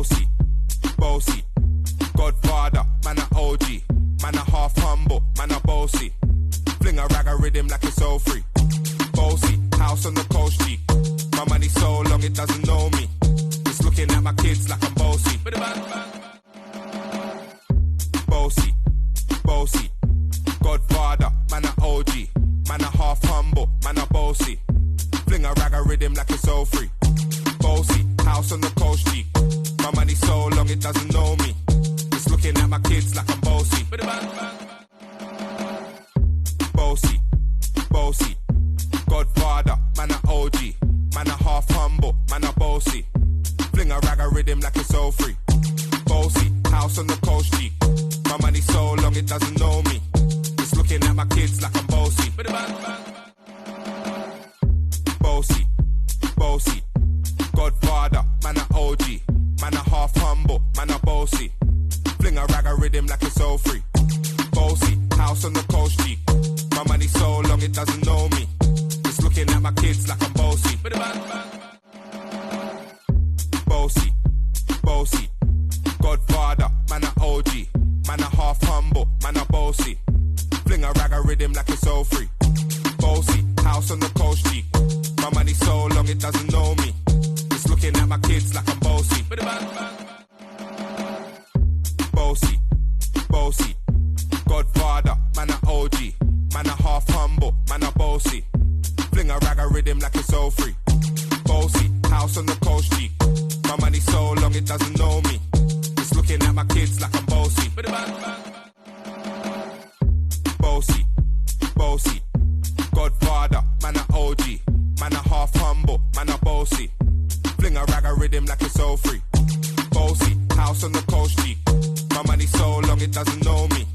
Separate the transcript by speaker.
Speaker 1: Bossy, bossy. Godfather, man a OG. Man a half humble, man a bossy. Fling a rag a rhythm like it's all free. Bossy, house on the coast G. My money so long it doesn't know me. It's looking at my kids like I'm bossy. Bossy, bossy. Godfather, man a OG. Man a half humble, man a bossy. Fling a rag a rhythm like it's all free. Bossy, house on the coast G. My money so long it doesn't know me. It's looking at my kids like I'm bossy. Bossy, bossy. Godfather, man a OG. Man a half humble, man a bossy. Fling a rag a rhythm like it's all free. Bossy, house on the coast G. My money so long it doesn't know me. It's looking at my kids like I'm bossy. Bossy, bossy. Godfather, man a OG. Man a half humble, man a bossy. Fling a rag a rhythm like it's all free. Bossy, house on the coast G. My money so long it doesn't know me. It's looking at my kids like I'm bossy. Bossy, bossy. Godfather, man a OG. Man a half humble, man a bossy. Fling a rag a rhythm like it's all free. Bossy, house on the coast G. My money so long it doesn't know me. It's looking at my kids like I'm bossy. Bossy, bossy. Godfather, man a OG. Man a half humble, man a bossy. Fling a rag a rhythm like it's all free. Bossy, house on the coast G. My money so long it doesn't know me. It's looking at my kids like I'm bossy. Bossy, bossy. Godfather, man a OG. Man a half humble, man a bossy. Fling a rag a rhythm like it's all free. Bossy, house on the coast G. My money so long it doesn't know me.